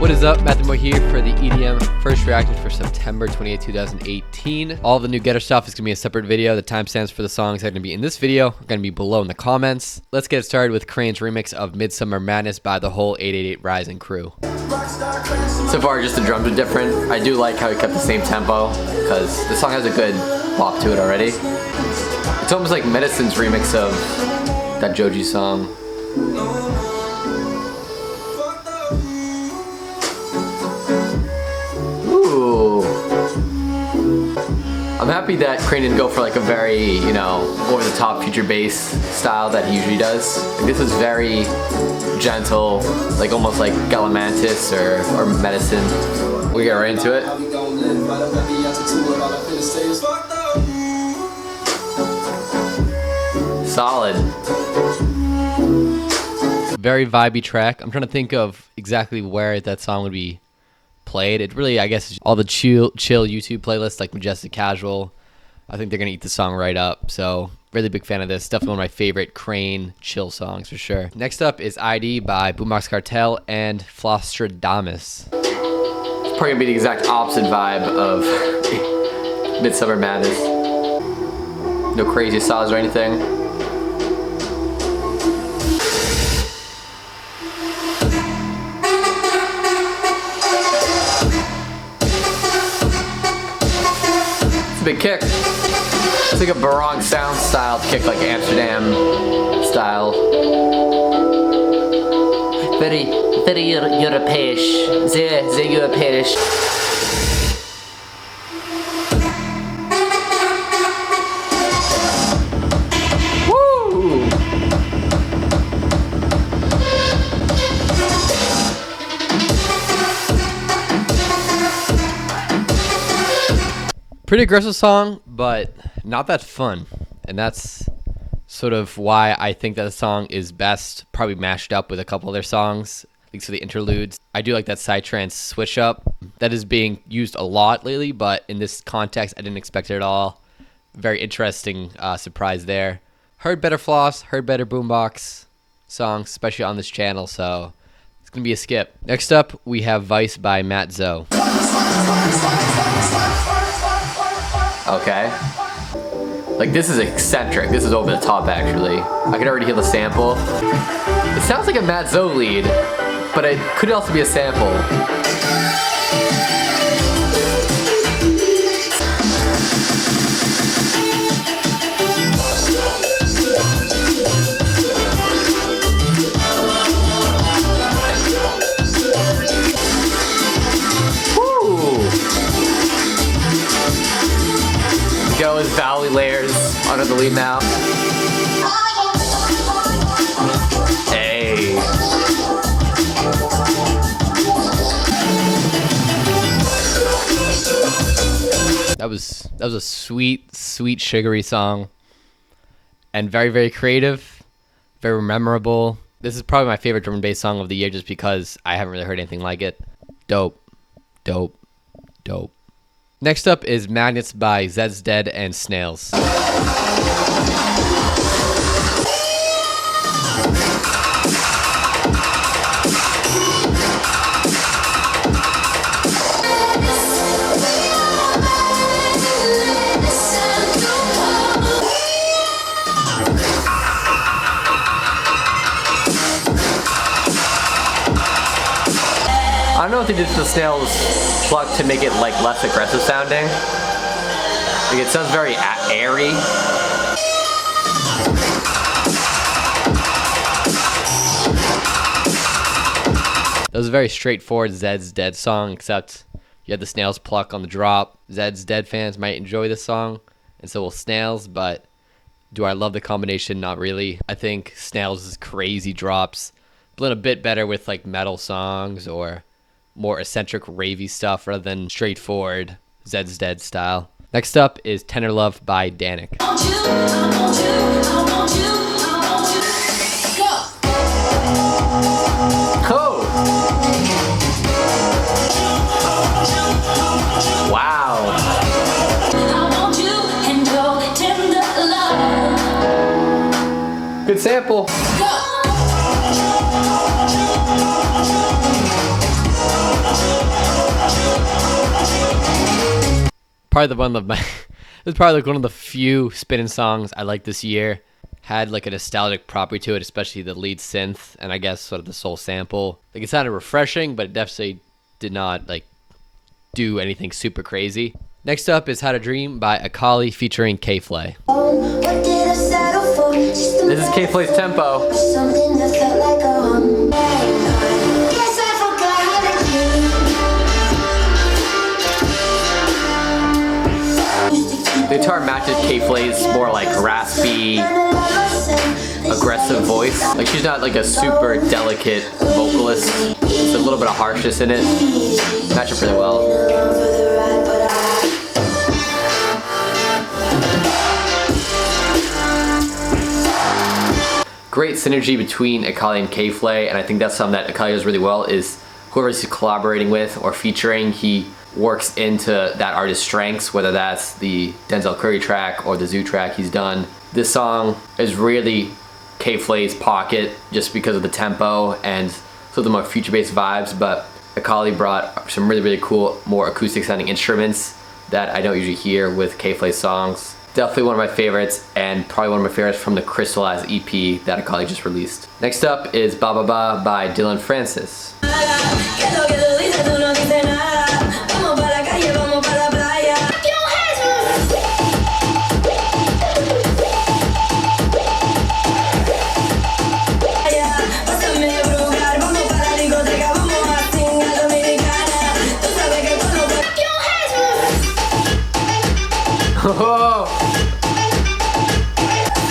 What is up, Matthew Moore here for the EDM first reaction for September 28, 2018. All the new Getter stuff is going to be a separate video. The timestamps for the songs are going to be in this video, are going to be below in the comments. Let's get started with Krane's remix of Midsummer Madness by the whole 888 Rising crew. So far, just the drums are different. I do like how he kept the same tempo because the song has a good bop to it already. It's almost like Medicine's remix of that Joji song. I'm happy that Krane didn't go for like a very, over-the-top future bass style that he usually does. Like, this is very gentle, like almost like Galamantis or Medicine. We get right into it. Solid. Very vibey track. I'm trying to think of exactly where that song would be played. It really, I guess, all the chill YouTube playlists like Majestic Casual. I think they're gonna eat the song right up. So really big fan of this. Definitely one of my favorite Krane chill songs for sure. Next up is ID by Boombox Cartel and Lostinjapan. It's probably gonna be the exact opposite vibe of Midsummer Madness. No crazy styles or anything. Big kick. It's like a barong sound style kick, like Amsterdam style. Very European. Sehr European. Woo! Pretty aggressive song, but not that fun. And that's sort of why I think that the song is best probably mashed up with a couple other songs, at least for the interludes. I do like that psytrance switch up. That is being used a lot lately, but in this context, I didn't expect it at all. Very interesting surprise there. Heard better Floss, heard better Boombox songs, especially on this channel, so it's going to be a skip. Next up, we have Vice by Matt Zo. Okay. Like, this is eccentric. This is over the top, actually. I can already hear the sample. It sounds like a Matt Zo lead, but it could also be a sample. Go his valley layers under the lead now. Hey. That was a sweet sugary song, and very creative, very memorable. This is probably my favorite drum and bass song of the year just because I haven't really heard anything like it. Dope. Next up is Magnets by Zeds Dead and Snails. I don't know if they did the Snails pluck to make it like less aggressive sounding. Like, it sounds very airy. That was a very straightforward Zeds Dead song, except you had the Snails pluck on the drop. Zeds Dead fans might enjoy this song, and so will Snails, but do I love the combination? Not really. I think Snails' crazy drops blend a bit better with like metal songs or more eccentric ravey stuff rather than straightforward Zeds Dead style. Next up is Tender Love by Dannic. Cool. Wow. Good sample. Probably the one of my this is probably like one of the few spinning songs I like this year. Had like a nostalgic property to it, especially the lead synth and I guess sort of the soul sample. Like it sounded refreshing, but it definitely did not like do anything super crazy. Next up is How to Dream by Ekali featuring K-Flay. This is K-Flay's tempo. The guitar matches K-Flay's more like raspy, aggressive voice. Like she's not like a super delicate vocalist. There's a little bit of harshness in it. Match up really well. Great synergy between Ekali and K-Flay, and I think that's something that Ekali does really well is whoever he's collaborating with or featuring, he works into that artist's strengths, whether that's the Denzel Curry track or the Zoo track he's done. This song is really K-Flay's pocket just because of the tempo and some of the more future-based vibes, but Ekali brought some really, really cool, more acoustic sounding instruments that I don't usually hear with K-Flay's songs. Definitely one of my favorites, and probably one of my favorites from the Crystallized EP that Ekali just released. Next up is Ba Ba Ba by Dillon Francis.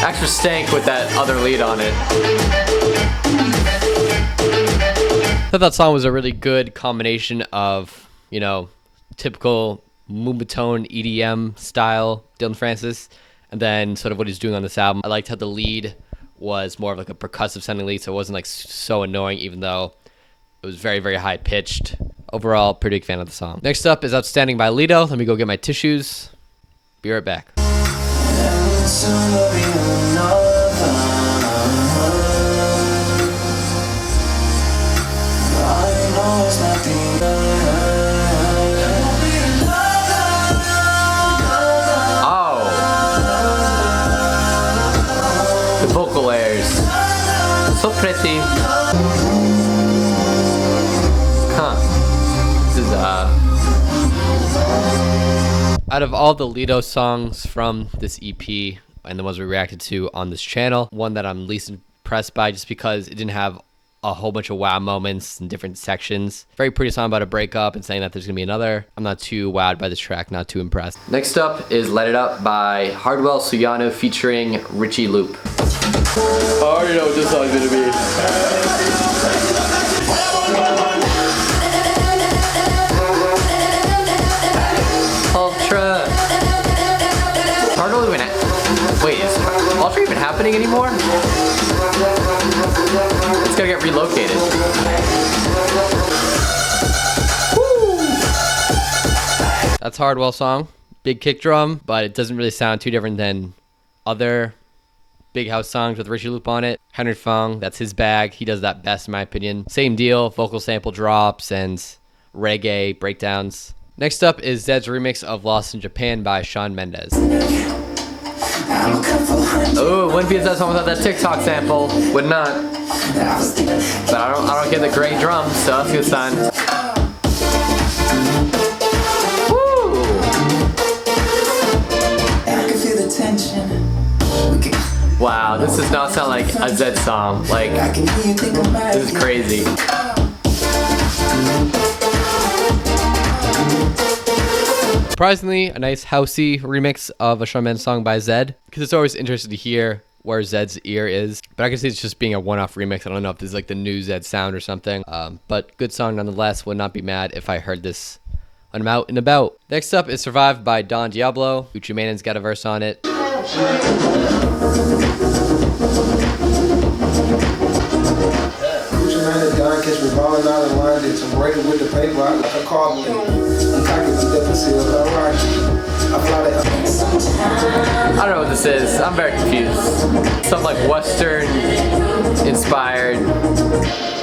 Extra stank with that other lead on it. I thought that song was a really good combination of, you know, typical moombahton EDM style Dillon Francis, and then sort of what he's doing on this album. I liked how the lead was more of like a percussive sounding lead, so it wasn't like so annoying, even though it was very, very high pitched. Overall, pretty big fan of the song. Next up is Outstanding by Lido. Let me go get my tissues. Be right back. Oh, the vocal layers, so pretty. Huh. This is out of all the Lido songs from this EP and the ones we reacted to on this channel, one that I'm least impressed by just because it didn't have a whole bunch of wow moments in different sections. Very pretty song about a breakup and saying that there's gonna be another. I'm not too wowed by this track, not too impressed. Next up is Let It Up by Hardwell Suyano featuring Richie Loop. I already know what this song's gonna be. Ultra. Hardwell even. Wait, is Ultra even happening anymore? It's gotta get relocated. Woo! That's Hardwell's song. Big kick drum, but it doesn't really sound too different than other big house songs with Richie Loop on it. Henry Fung, that's his bag. He does that best in my opinion. Same deal, vocal sample drops and reggae breakdowns. Next up is Zedd's remix of Lostinjapan by Shawn Mendes. Oh, wouldn't be a Zedd song without that TikTok sample. Would not. But I don't get the great drums, so that's a good sign. Woo! Wow, this does not sound like a Zedd song. Like, this is crazy. Surprisingly, a nice housey remix of a Shawn Mendes song by Zedd, because it's always interesting to hear where Zedd's ear is. But I can see it's just being a one-off remix. I don't know if this is like the new Zedd sound or something. But good song nonetheless. Would not be mad if I heard this when I'm out and about. Next up is Survived by Don Diablo. Gucci Mane's got a verse on it. Don catch me balling out of line, did some braiding with the paper. I called me. I don't know what this is. I'm very confused. Some like Western inspired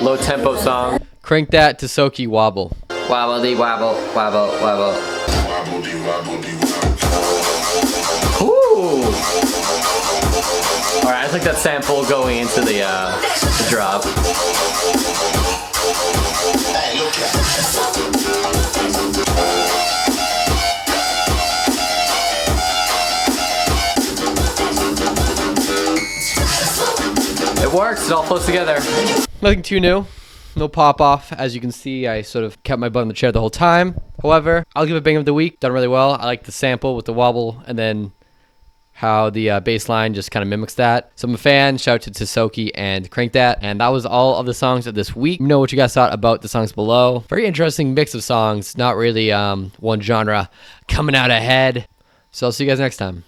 low tempo song. Crankdat, Tisoki, Wobble. Wobble-dee wobble, wobble, wobble. Ooh. All right, I like that sample going into the drop. It works. It all flows together. Nothing too new. No pop off. As you can see, I sort of kept my butt in the chair the whole time. However, I'll give it bang of the week. Done really well. I like the sample with the wobble and then how the bass line just kind of mimics that. So I'm a fan. Shout out to Tisoki and Crankdat. And that was all of the songs of this week. Let me know what you guys thought about the songs below. Very interesting mix of songs. Not really one genre coming out ahead. So I'll see you guys next time.